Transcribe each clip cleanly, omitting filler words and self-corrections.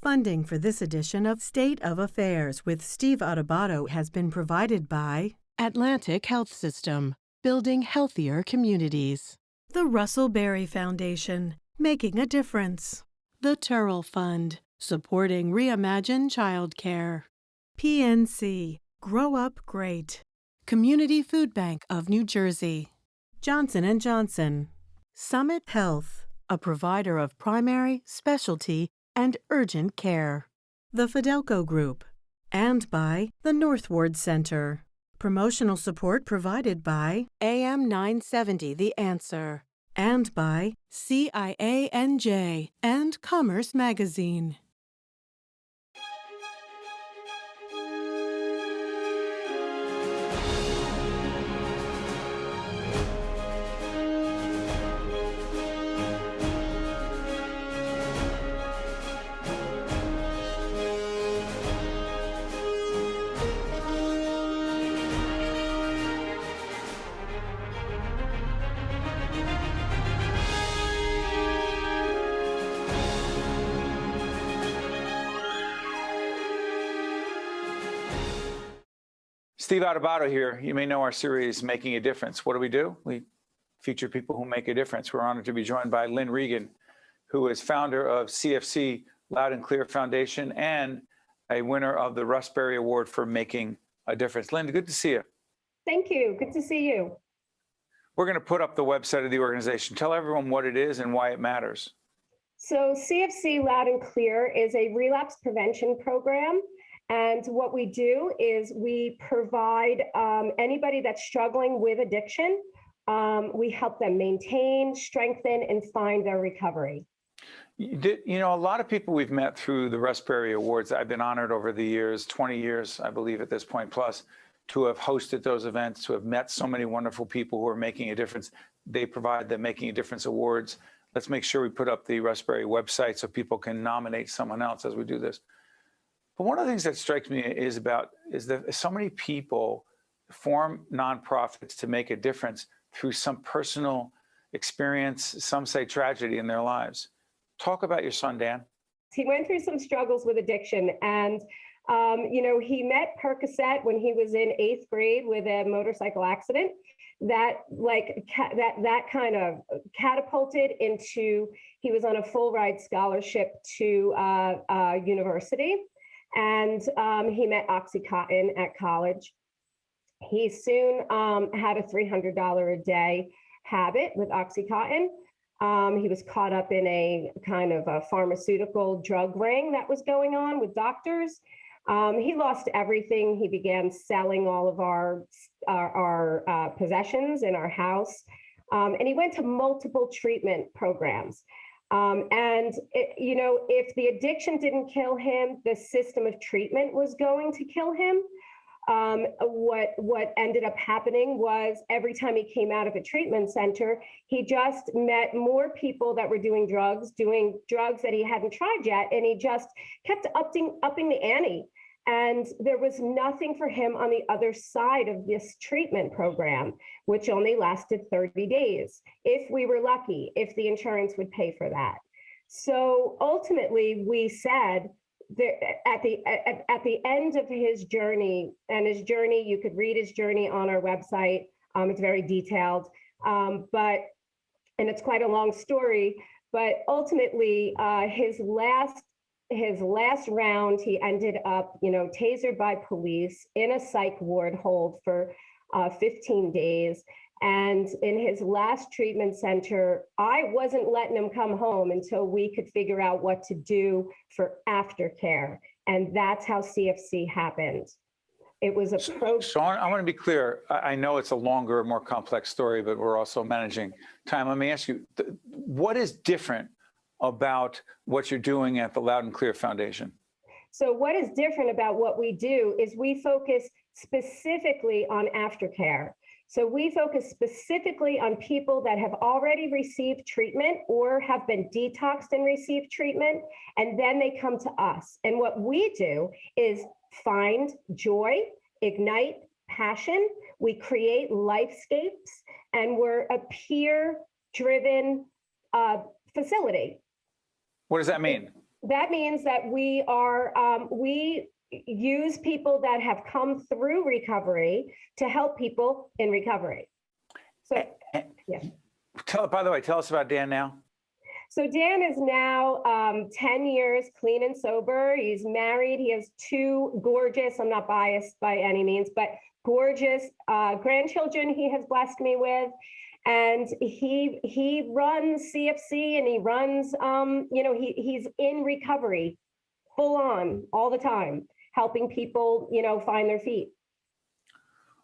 Funding for this edition of State of Affairs with Steve Adubato has been provided by Atlantic Health System, building healthier communities. The Russell Berrie Foundation, making a difference. The Turrell Fund, supporting Reimagine Childcare. PNC, Grow Up Great. Community Food Bank of New Jersey. Johnson & Johnson. Summit Health, a provider of primary, specialty, and urgent care. The Fidelco Group. And by the Northward Center. Promotional support provided by AM 970 The Answer. And by CIANJ and Commerce Magazine. Steve Adubato here. You may know our series, Making a Difference. What do? We feature people who make a difference. We're honored to be joined by Lynn Regan, who is founder of CFC Loud and Clear Foundation and a winner of the Russ Berrie Award for Making a Difference. Lynn, good to see you. Thank you. Good to see you. We're going to put up the website of the organization. Tell everyone what it is and why it matters. So CFC Loud and Clear is a relapse prevention program. And what we do is we provide anybody that's struggling with addiction, we help them maintain, strengthen, and find their recovery. You know, a lot of people we've met through the Russ Berrie Awards, I've been honored over the years, 20 years, I believe at this point plus, to have hosted those events, to have met so many wonderful people who are making a difference. They provide the Making a Difference Awards. Let's make sure we put up the Russ Berrie website so people can nominate someone else as we do this. But one of the things that strikes me is that so many people form nonprofits to make a difference through some personal experience, some say tragedy in their lives. Talk about your son, Dan. He went through some struggles with addiction, and you know, he met Percocet when he was in 8th grade with a motorcycle accident that kind of catapulted into, he was on a full ride scholarship to university. And he met Oxycontin at college. He soon had a $300 a day habit with Oxycontin. He was caught up in a kind of a pharmaceutical drug ring that was going on with doctors. He lost everything. He began selling all of our possessions in our house. And he went to multiple treatment programs. You know, if the addiction didn't kill him, the system of treatment was going to kill him. What ended up happening was every time he came out of a treatment center, he just met more people that were doing drugs that he hadn't tried yet. And he just kept upping the ante. And there was nothing for him on the other side of this treatment program, which only lasted 30 days, if we were lucky, if the insurance would pay for that. So ultimately, we said that at the end of his journey, you could read his journey on our website. It's very detailed, and it's quite a long story. But ultimately, his last round, he ended up, you know, tasered by police in a psych ward hold for 15 days. And in his last treatment center, I wasn't letting him come home until we could figure out what to do for aftercare. And that's how CFC happened. It was a So I want to be clear. I know it's a longer, more complex story, but we're also managing time. Let me ask you, what is different about what you're doing at the Loud and Clear Foundation? So what is different about what we do is we focus specifically on aftercare. So we focus specifically on people that have already received treatment or have been detoxed and received treatment, and then they come to us. And what we do is find joy, ignite passion. We create lifescapes, and we're a peer-driven facility. What does that mean? That means that we use people that have come through recovery to help people in recovery. So, yeah. By the way, tell us about Dan now. So Dan is now 10 years clean and sober. He's married. He has two gorgeous, I'm not biased by any means, but gorgeous grandchildren he has blessed me with. And he runs CFC and he runs, he's in recovery full on all the time, helping people, find their feet.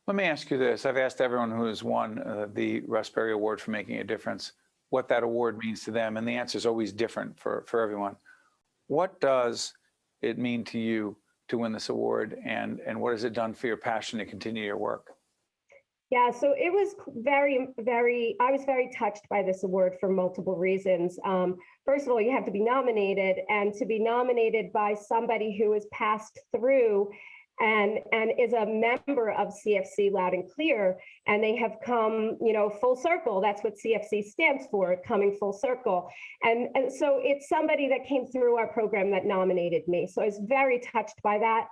Let me ask you this. I've asked everyone who has won the Russ Berrie Award for Making a Difference what that award means to them, and the answer is always different for everyone. What does it mean to you to win this award, and what has it done for your passion to continue your work? Yeah, so it was I was very touched by this award for multiple reasons. First of all, you have to be nominated, and to be nominated by somebody who has passed through and is a member of CFC Loud and Clear, and they have come, full circle. That's what CFC stands for, coming full circle. And so it's somebody that came through our program that nominated me. So I was very touched by that.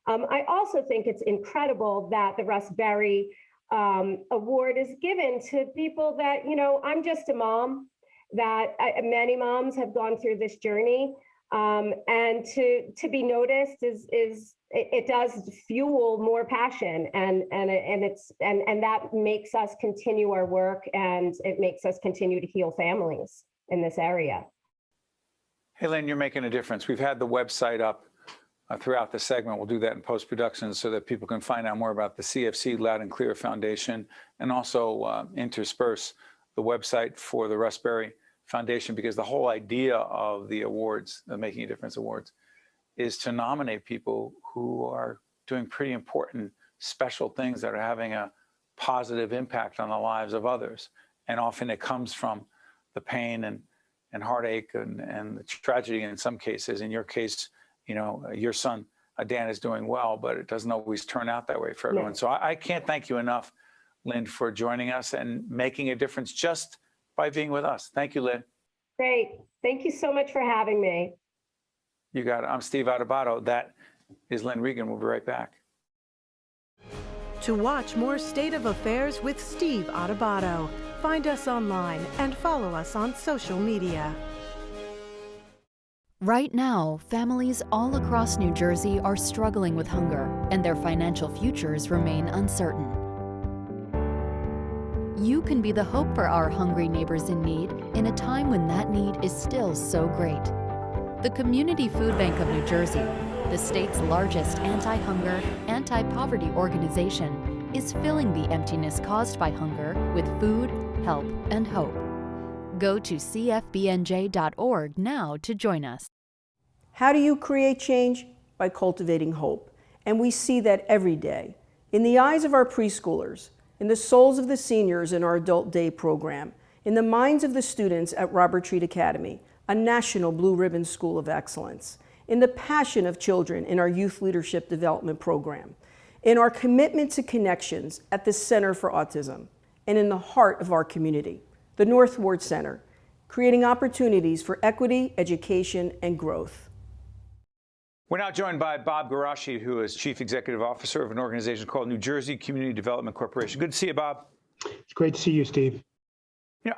I also think it's incredible that the Russ Berrie Award is given to people that, I'm just a mom, that many moms have gone through this journey. And to be noticed it does fuel more passion, and that makes us continue our work, and it makes us continue to heal families in this area. Hey, Lynn, you're making a difference. We've had the website up throughout the segment. We'll do that in post-production so that people can find out more about the CFC Loud and Clear Foundation, and also intersperse the website for the Russ Berrie Foundation, because the whole idea of the awards, the Making a Difference Awards, is to nominate people who are doing pretty important, special things that are having a positive impact on the lives of others. And often it comes from the pain and heartache and the tragedy in some cases. In your case, your son, Dan, is doing well, but it doesn't always turn out that way for everyone. No. So I can't thank you enough, Lynn, for joining us and making a difference just by being with us. Thank you, Lynn. Great. Thank you so much for having me. You got it. I'm Steve Adubato. That is Lynn Regan. We'll be right back. To watch more State of Affairs with Steve Adubato, find us online and follow us on social media. Right now, families all across New Jersey are struggling with hunger, and their financial futures remain uncertain. You can be the hope for our hungry neighbors in need in a time when that need is still so great. The Community Food Bank of New Jersey, the state's largest anti-hunger, anti-poverty organization, is filling the emptiness caused by hunger with food, help, and hope. Go to cfbnj.org now to join us. How do you create change? By cultivating hope. And we see that every day. In the eyes of our preschoolers, in the souls of the seniors in our Adult Day program, in the minds of the students at Robert Treat Academy, a national Blue Ribbon School of Excellence, in the passion of children in our Youth Leadership Development Program, in our commitment to connections at the Center for Autism, and in the heart of our community, the North Ward Center, creating opportunities for equity, education, and growth. We're now joined by Bob Guarasci, who is Chief Executive Officer of an organization called New Jersey Community Development Corporation. Good to see you, Bob. It's great to see you, Steve.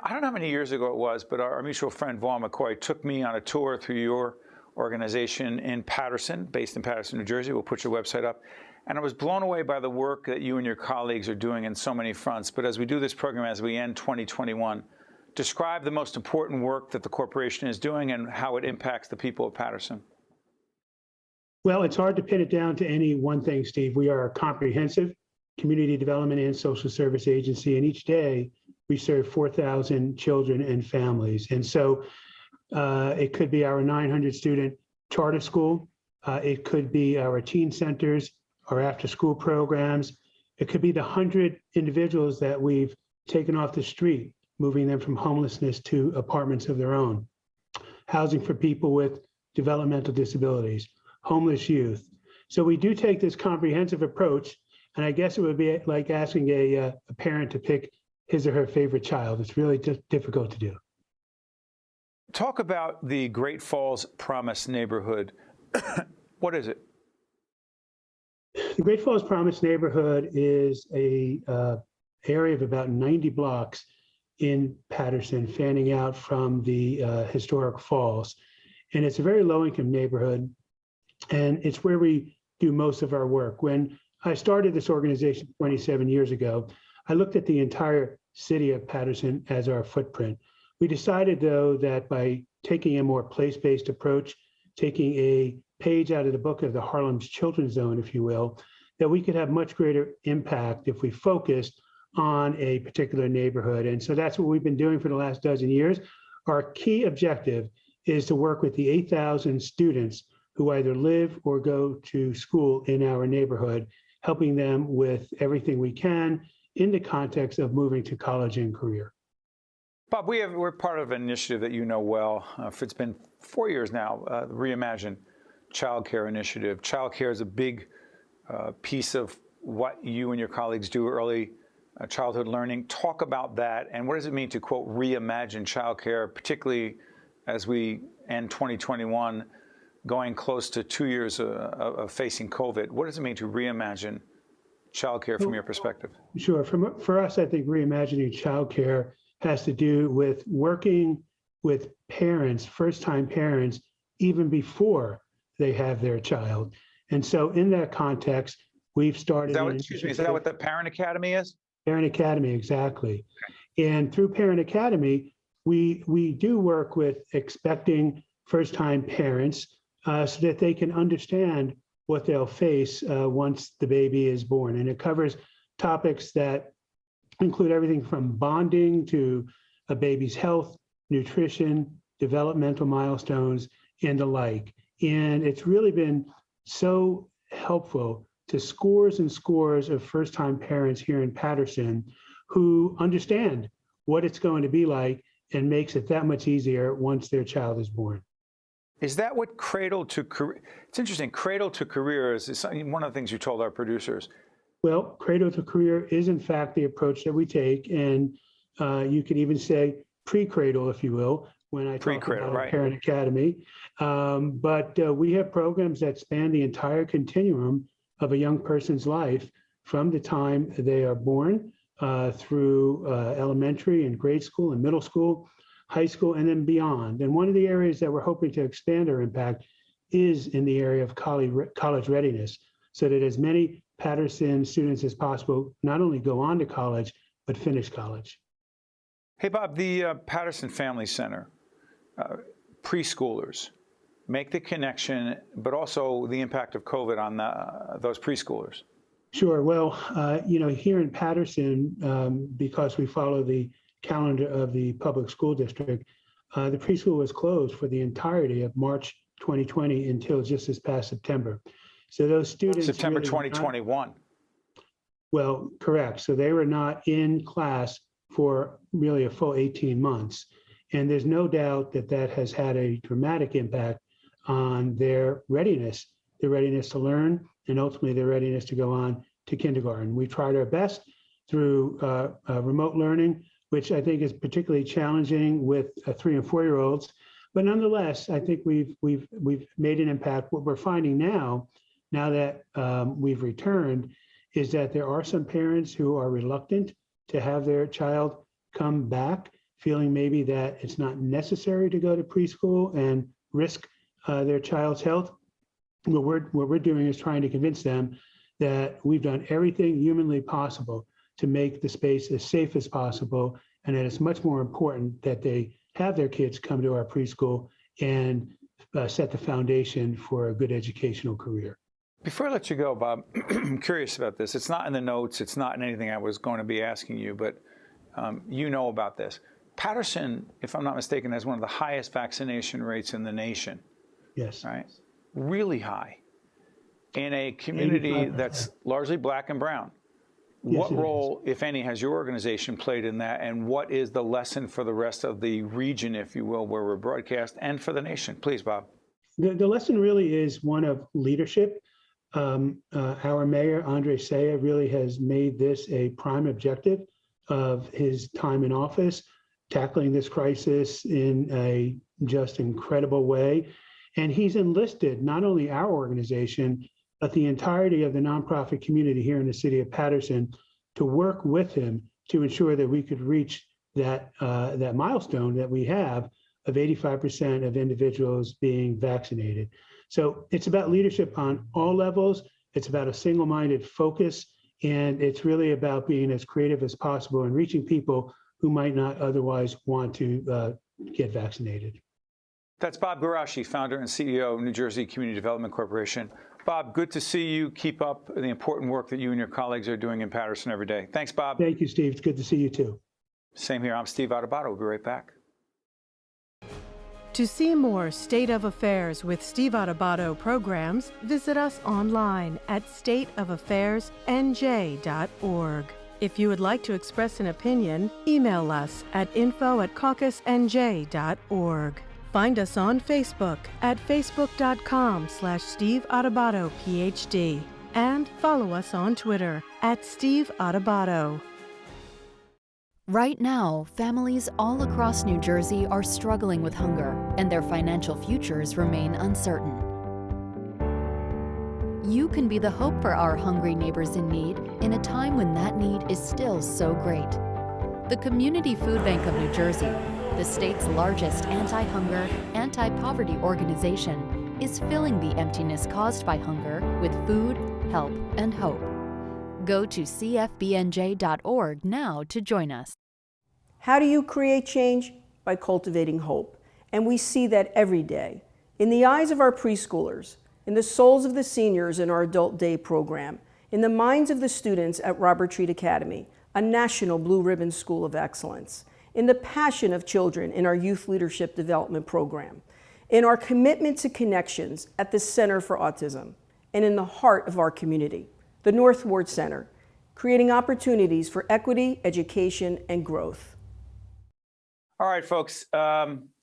I don't know how many years ago it was, but our mutual friend Vaughn McCoy took me on a tour through your organization in Paterson, based in Paterson, New Jersey. We'll put your website up. And I was blown away by the work that you and your colleagues are doing in so many fronts. But as we do this program, as we end 2021, describe the most important work that the corporation is doing and how it impacts the people of Paterson. Well, it's hard to pin it down to any one thing, Steve. We are a comprehensive community development and social service agency, and each day we serve 4,000 children and families. And so it could be our 900-student charter school. It could be our teen centers, our after-school programs. It could be the 100 individuals that we've taken off the street, moving them from homelessness to apartments of their own. Housing for people with developmental disabilities, homeless youth. So we do take this comprehensive approach, and I guess it would be like asking a parent to pick his or her favorite child. It's really just difficult to do. Talk about the Great Falls Promise neighborhood. What is it? The Great Falls Promise neighborhood is a area of about 90 blocks in Paterson, fanning out from the historic falls. And it's a very low-income neighborhood, and it's where we do most of our work. When I started this organization 27 years ago, I looked at the entire city of Paterson as our footprint. We decided, though, that by taking a more place-based approach, taking a page out of the book of the Harlem's Children's Zone, if you will, that we could have much greater impact if we focused on a particular neighborhood. And so that's what we've been doing for the last dozen years. Our key objective is to work with the 8,000 students who either live or go to school in our neighborhood, helping them with everything we can in the context of moving to college and career. Bob, we're part of an initiative that you know well. It's been 4 years now, Reimagine Childcare Initiative. Childcare is a big piece of what you and your colleagues do, early childhood learning. Talk about that, and what does it mean to, quote, reimagine childcare, particularly as we end 2021, going close to 2 years of facing COVID. What does it mean to reimagine childcare from your perspective? Sure. For us, I think reimagining childcare has to do with working with parents, first-time parents, even before they have their child. And so in that context, we've started— Is that what the Parent Academy is? Parent Academy, exactly. And through Parent Academy, we do work with expecting first-time parents so that they can understand what they'll face once the baby is born. And it covers topics that include everything from bonding to a baby's health, nutrition, developmental milestones, and the like. And it's really been so helpful to scores and scores of first-time parents here in Paterson who understand what it's going to be like and makes it that much easier once their child is born. Is that what Cradle to Career? It's interesting. Cradle to Career is one of the things you told our producers. Well, Cradle to Career is in fact the approach that we take, and you could even say pre-cradle, if you will, when I talk about right. Parent Academy. But we have programs that span the entire continuum of a young person's life from the time they are born through elementary and grade school and middle school, high school, and then beyond. And one of the areas that we're hoping to expand our impact is in the area of college readiness, so that as many Paterson students as possible not only go on to college, but finish college. Hey, Bob, the Paterson Family Center, preschoolers, make the connection, but also the impact of COVID on those preschoolers. Sure. Well, here in Paterson, because we follow the calendar of the public school district, the preschool was closed for the entirety of March 2020 until just this past September. So those students— September 2021. Well, correct. So they were not in class for really a full 18 months. And there's no doubt that that has had a dramatic impact on their readiness to learn, and ultimately their readiness to go on to kindergarten. We tried our best through remote learning, which I think is particularly challenging with 3 and 4 year olds. But nonetheless, I think we've made an impact. What we're finding now that we've returned, is that there are some parents who are reluctant to have their child come back, feeling maybe that it's not necessary to go to preschool and risk their child's health. What we're doing is trying to convince them that we've done everything humanly possible to make the space as safe as possible, and that it's much more important that they have their kids come to our preschool and set the foundation for a good educational career. Before I let you go, Bob, I'm curious about this. It's not in the notes. It's not in anything I was going to be asking you, but you know about this. Paterson, if I'm not mistaken, has one of the highest vaccination rates in the nation. Yes. Right? Really high. In a community 85%. That's largely black and brown. Yes, what role, if any, has your organization played in that, and what is the lesson for the rest of the region, if you will, where we're broadcast, and for the nation? Please, Bob. The lesson really is one of leadership. Our mayor, Andre Saya, really has made this a prime objective of his time in office. tackling this crisis in a just incredible way. And he's enlisted not only our organization, but the entirety of the nonprofit community here in the city of Paterson to work with him to ensure that we could reach that milestone that we have of 85% of individuals being vaccinated. So it's about leadership on all levels. It's about a single-minded focus, and it's really about being as creative as possible and reaching people who might not otherwise want to get vaccinated. That's Bob Guarasci, founder and CEO of New Jersey Community Development Corporation. Bob, good to see you. Keep up the important work that you and your colleagues are doing in Paterson every day. Thanks, Bob. Thank you, Steve. It's good to see you, too. Same here. I'm Steve Adubato. We'll be right back. To see more State of Affairs with Steve Adubato programs, visit us online at stateofaffairsnj.org. If you would like to express an opinion, email us at info@caucusnj.org. Find us on Facebook at facebook.com/Steve Adubato PhD and follow us on Twitter at Steve Adubato. Right now, families all across New Jersey are struggling with hunger, and their financial futures remain uncertain. You can be the hope for our hungry neighbors in need in a time when that need is still so great. The Community Food Bank of New Jersey, the state's largest anti-hunger, anti-poverty organization, is filling the emptiness caused by hunger with food, help, and hope. Go to cfbnj.org now to join us. How do you create change? By cultivating hope. And we see that every day. In the eyes of our preschoolers, in the souls of the seniors in our Adult Day program, in the minds of the students at Robert Treat Academy, a national Blue Ribbon School of Excellence, in the passion of children in our Youth Leadership Development Program, in our commitment to connections at the Center for Autism, and in the heart of our community, the North Ward Center, creating opportunities for equity, education, and growth. All right, folks,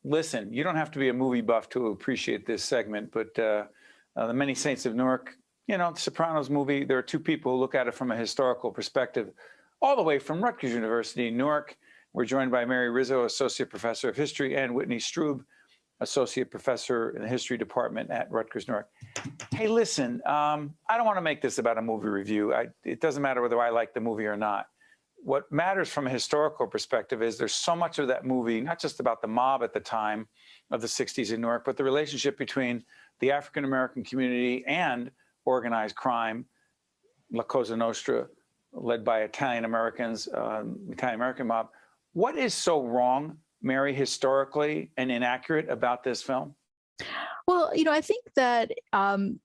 listen, you don't have to be a movie buff to appreciate this segment, but the Many Saints of Newark, you know, the Sopranos movie, there are two people who look at it from a historical perspective, all the way from Rutgers University in Newark. We're joined by Mary Rizzo, Associate Professor of History, and Whitney Strub, Associate Professor in the History Department at Rutgers Newark. Hey, listen, I don't want to make this about a movie review. It doesn't matter whether I like the movie or not. What matters from a historical perspective is there's so much of that movie, not just about the mob at the time of the 60s in Newark, but the relationship between the African-American community and organized crime, La Cosa Nostra, led by Italian-Americans, Italian-American mob. What is so wrong, Mary, historically and inaccurate about this film? Well, you know, I think that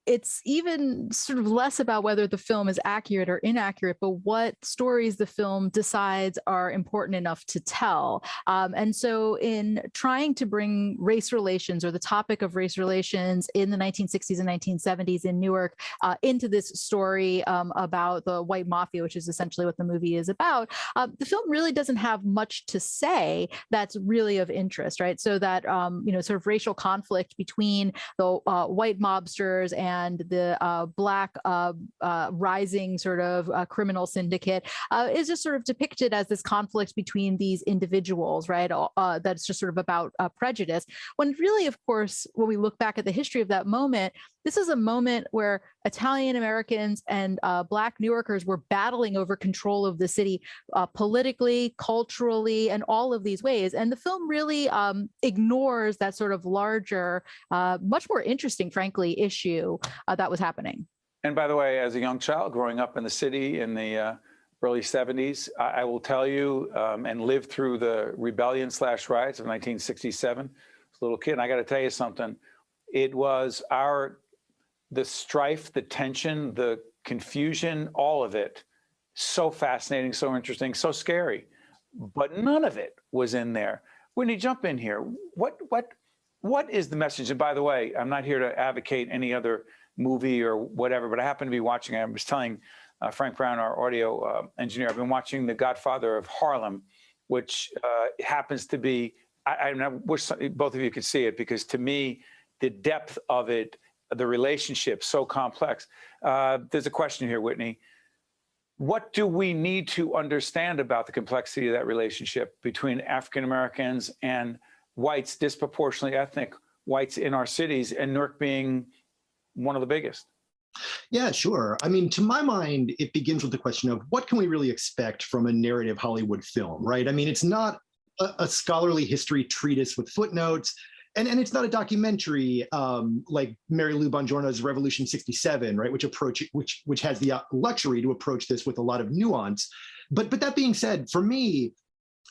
it's even sort of less about whether the film is accurate or inaccurate, but what stories the film decides are important enough to tell. And so in trying to bring race relations or the topic of race relations in the 1960s and 1970s in Newark into this story about the white mafia, which is essentially what the movie is about, the film really doesn't have much to say that's really of interest, right? So that, you know, sort of racial conflict between the white mobsters and the black rising sort of criminal syndicate is just sort of depicted as this conflict between these individuals, right? That's just sort of about prejudice. When really, of course, when we look back at the history of that moment, this is a moment where Italian Americans and Black New Yorkers were battling over control of the city politically, culturally, and all of these ways. And the film really ignores that sort of larger, much more interesting, frankly, issue that was happening. And by the way, as a young child growing up in the city in the early 70s, I will tell you, and lived through the rebellion/riots of 1967, as a little kid, and I got to tell you something. It was the strife, the tension, the confusion, all of it, so fascinating, so interesting, so scary. But none of it was in there. Whitney, jump in here. What is the message? And by the way, I'm not here to advocate any other movie or whatever, but I happen to be watching, I was telling Frank Brown, our audio engineer, I've been watching The Godfather of Harlem, which happens to be, I wish both of you could see it, because to me, the depth of it, the relationship, so complex. There's a question here, Whitney. what do we need to understand about the complexity of that relationship between African Americans and whites, disproportionately ethnic whites in our cities, and Newark being one of the biggest? Yeah, sure. I mean, to my mind, it begins with the question of what can we really expect from a narrative Hollywood film, right? I mean, it's not a scholarly history treatise with footnotes, and it's not a documentary like Mary Lou Bongiorno's Revolution 67, right? Which has the luxury to approach this with a lot of nuance. But that being said, for me,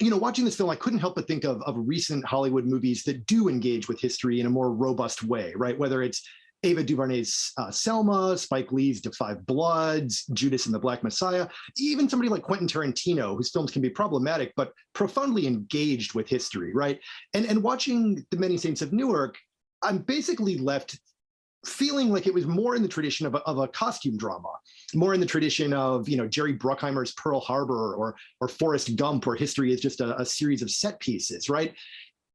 watching this film, I couldn't help but think of recent Hollywood movies that do engage with history in a more robust way, right? Whether it's Ava DuVernay's Selma, Spike Lee's *Da 5 Bloods, Judas and the Black Messiah, even somebody like Quentin Tarantino, whose films can be problematic, but profoundly engaged with history, right? And watching The Many Saints of Newark, I'm basically left feeling like it was more in the tradition of a costume drama, more in the tradition of, Jerry Bruckheimer's Pearl Harbor or Forrest Gump, where history is just a series of set pieces, right?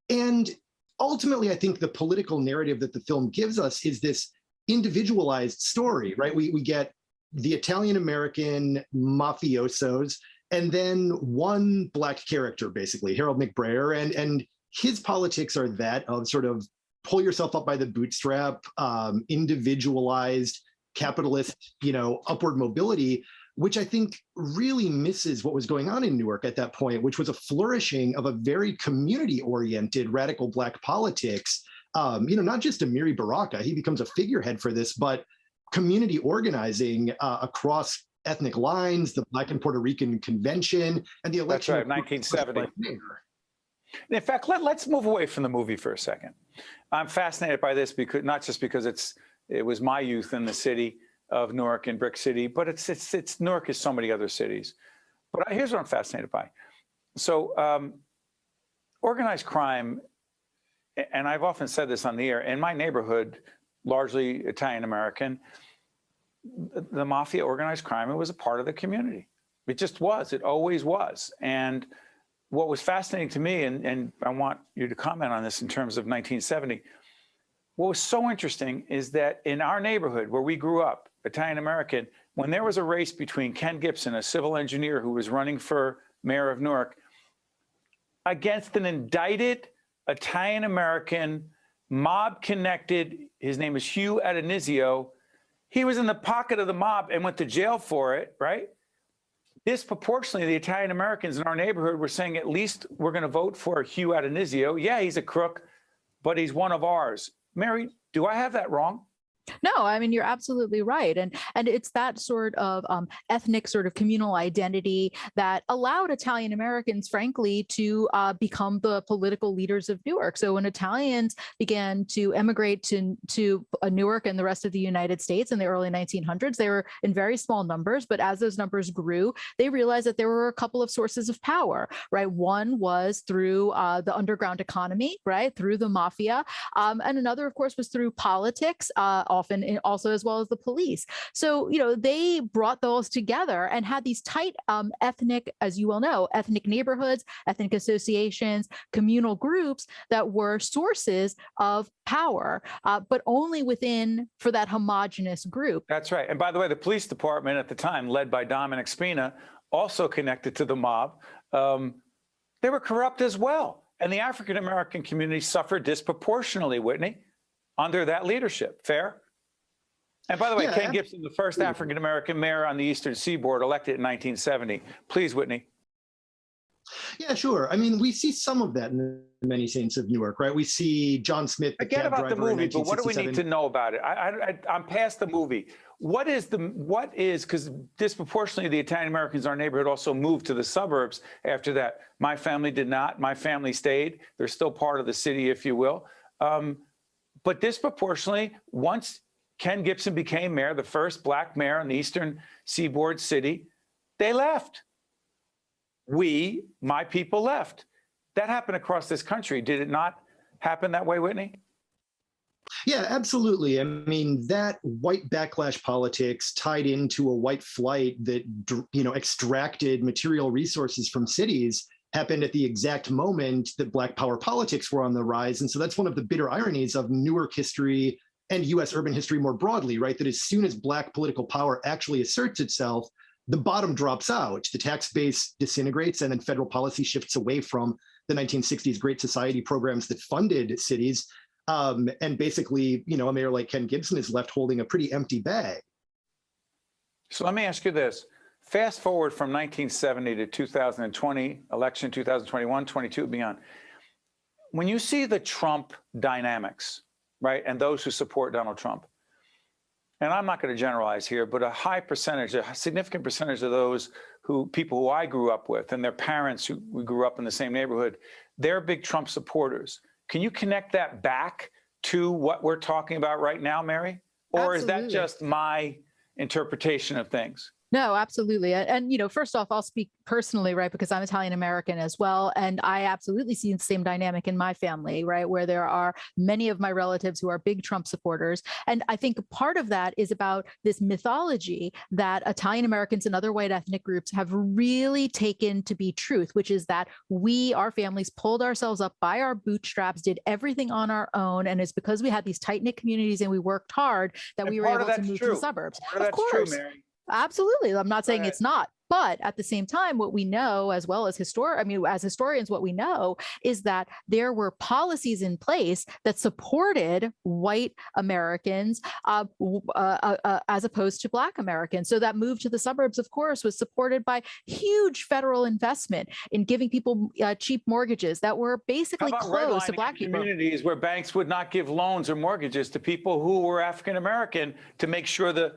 And ultimately, I think the political narrative that the film gives us is this individualized story, right? We get the Italian-American mafiosos and then one Black character, basically, Harold McBrayer, and his politics are that of sort of pull yourself up by the bootstrap, individualized, capitalist, upward mobility, which I think really misses what was going on in Newark at that point, which was a flourishing of a very community-oriented radical Black politics. Not just Amiri Baraka, he becomes a figurehead for this, but community organizing across ethnic lines, the Black and Puerto Rican Convention, and the election. That's right, 1970. In fact, let's move away from the movie for a second. I'm fascinated by this because not just because it was my youth in the city of Newark and Brick City, but it's Newark is so many other cities. But here's what I'm fascinated by. So organized crime, and I've often said this on the air, in my neighborhood, largely Italian-American, the mafia, organized crime, it was a part of the community. It just was, it always was. And what was fascinating to me, and I want you to comment on this in terms of 1970, what was so interesting is that in our neighborhood where we grew up, Italian-American, when there was a race between Ken Gibson, a civil engineer who was running for mayor of Newark, against an indicted Italian-American, mob-connected, his name is Hugh Adenizio, he was in the pocket of the mob and went to jail for it, right? Disproportionately, the Italian-Americans in our neighborhood were saying, at least we're going to vote for Hugh Adenizio. Yeah, he's a crook, but he's one of ours. Mary, do I have that wrong? No, I mean, you're absolutely right. And it's that sort of ethnic sort of communal identity that allowed Italian Americans, frankly, to become the political leaders of Newark. So when Italians began to emigrate to Newark and the rest of the United States in the early 1900s, they were in very small numbers. But as those numbers grew, they realized that there were a couple of sources of power, right? One was through the underground economy, right? Through the mafia. And another, of course, was through politics, often also as well as the police. So, they brought those together and had these tight ethnic, as you well know, ethnic neighborhoods, ethnic associations, communal groups that were sources of power, but only for that homogenous group. That's right. And by the way, the police department at the time, led by Dominic Spina, also connected to the mob, they were corrupt as well. And the African-American community suffered disproportionately, Whitney, under that leadership. Fair? And by the way, yeah, Ken Gibson, the first African-American mayor on the Eastern Seaboard, elected in 1970. Please, Whitney. Yeah, sure. I mean, we see some of that in the Many Saints of Newark, right? We see John Smith. Forget about the movie, but what do we need to know about it? I'm past the movie. What is, because disproportionately the Italian Americans in our neighborhood also moved to the suburbs after that. My family did not. My family stayed. They're still part of the city, if you will. But disproportionately, once Ken Gibson became mayor, the first Black mayor in the Eastern Seaboard city, they left. My people left. That happened across this country. Did it not happen that way, Whitney? Yeah, absolutely. I mean, that white backlash politics tied into a white flight that, extracted material resources from cities happened at the exact moment that Black power politics were on the rise. And so that's one of the bitter ironies of Newark history and U.S. urban history more broadly, right? That as soon as Black political power actually asserts itself, the bottom drops out, the tax base disintegrates, and then federal policy shifts away from the 1960s Great Society programs that funded cities. And basically, a mayor like Ken Gibson is left holding a pretty empty bag. So let me ask you this. Fast forward from 1970 to 2020, election 2021, 22, and beyond. When you see the Trump dynamics, right, and those who support Donald Trump, and I'm not going to generalize here, but a high percentage, a significant percentage of those people who I grew up with and their parents who we grew up in the same neighborhood, they're big Trump supporters. Can you connect that back to what we're talking about right now, Mary? Or Absolutely. Is that just my interpretation of things? No, absolutely. And, first off, I'll speak personally, right, because I'm Italian American as well. And I absolutely see the same dynamic in my family, right, where there are many of my relatives who are big Trump supporters. And I think part of that is about this mythology that Italian Americans and other white ethnic groups have really taken to be truth, which is that our families pulled ourselves up by our bootstraps, did everything on our own. And it's because we had these tight-knit communities and we worked hard that we were able to move to the suburbs. Of course. True, Mary. Absolutely. I'm not saying it's not. But at the same time, what we know, as well as as historians, what we know is that there were policies in place that supported white Americans as opposed to Black Americans. So that move to the suburbs, of course, was supported by huge federal investment in giving people cheap mortgages that were basically closed to Black people. Communities where banks would not give loans or mortgages to people who were African American to make sure the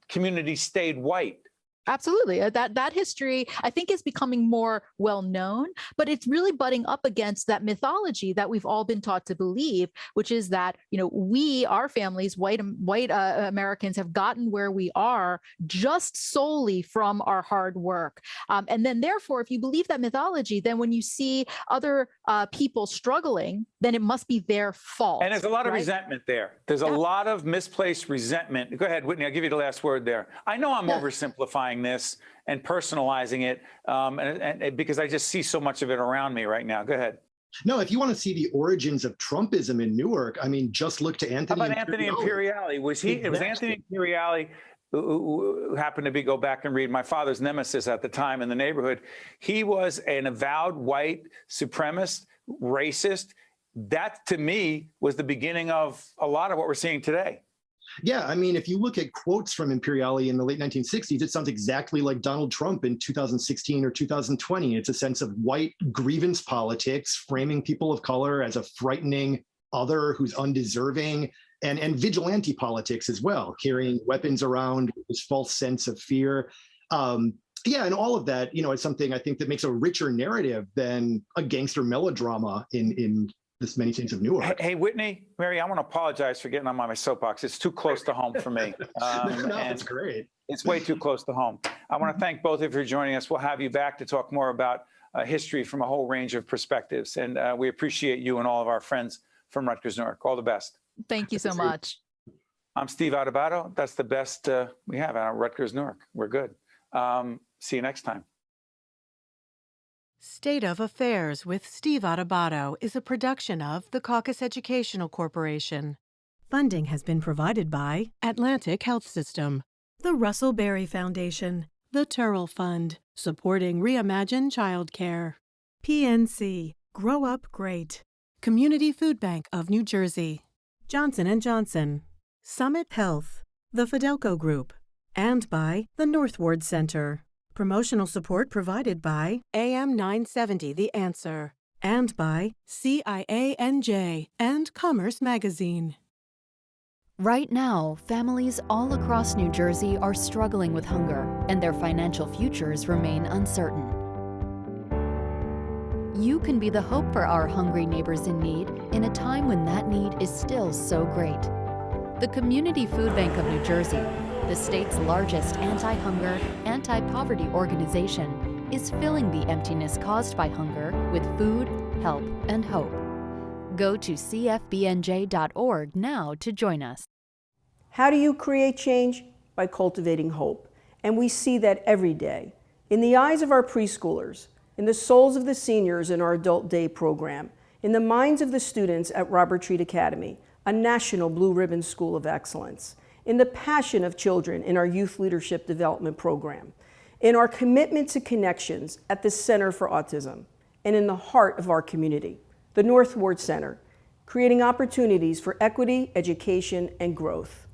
community stayed white. Absolutely. That history, I think, is becoming more well known, but it's really butting up against that mythology that we've all been taught to believe, which is that, our families, white Americans, have gotten where we are just solely from our hard work. And then therefore, if you believe that mythology, then when you see other people struggling, then it must be their fault. And there's a lot of resentment there. There's a lot of misplaced resentment. Go ahead, Whitney, I'll give you the last word there. I know I'm oversimplifying this and personalizing it, and because I just see so much of it around me right now. Go ahead. No, if you want to see the origins of Trumpism in Newark, just look to Anthony. How about Anthony Imperiale? Was he? It was Anthony Imperiale who happened to go back and read my father's nemesis at the time in the neighborhood. He was an avowed white supremacist, racist. That, to me, was the beginning of a lot of what we're seeing today. Yeah, if you look at quotes from Imperiale in the late 1960s, it sounds exactly like Donald Trump in 2016 or 2020. It's a sense of white grievance politics, framing people of color as a frightening other who's undeserving, and vigilante politics as well, carrying weapons around with this false sense of fear. And all of that, is something I think that makes a richer narrative than a gangster melodrama in this Many Saints of Newark. Hey, Whitney, Mary, I want to apologize for getting on my soapbox. It's too close to home for me. It's great. It's way too close to home. I want to thank both of you for joining us. We'll have you back to talk more about history from a whole range of perspectives. And we appreciate you and all of our friends from Rutgers Newark. All the best. Thank you so much. I'm Steve Adubato. That's the best we have at Rutgers Newark. We're good. See you next time. State of Affairs with Steve Adubato is a production of the CAUCUS Educational Corporation. Funding has been provided by Atlantic Health System, the Russell Berrie Foundation, the Turrell Fund, supporting Reimagine Childcare, PNC, Grow Up Great, Community Food Bank of New Jersey, Johnson & Johnson, Summit Health, the Fidelco Group, and by the Northward Center. Promotional support provided by AM 970 The Answer and by CIANJ and Commerce Magazine. Right now, families all across New Jersey are struggling with hunger, and their financial futures remain uncertain. You can be the hope for our hungry neighbors in need in a time when that need is still so great. The Community Food Bank of New Jersey, the state's largest anti-hunger, anti-poverty organization, is filling the emptiness caused by hunger with food, help, and hope. Go to cfbnj.org now to join us. How do you create change? By cultivating hope. And we see that every day. In the eyes of our preschoolers, in the souls of the seniors in our Adult Day program, in the minds of the students at Robert Treat Academy, a national Blue Ribbon School of Excellence, in the passion of children in our Youth Leadership Development Program, in our commitment to connections at the Center for Autism, and in the heart of our community, the North Ward Center, creating opportunities for equity, education, and growth.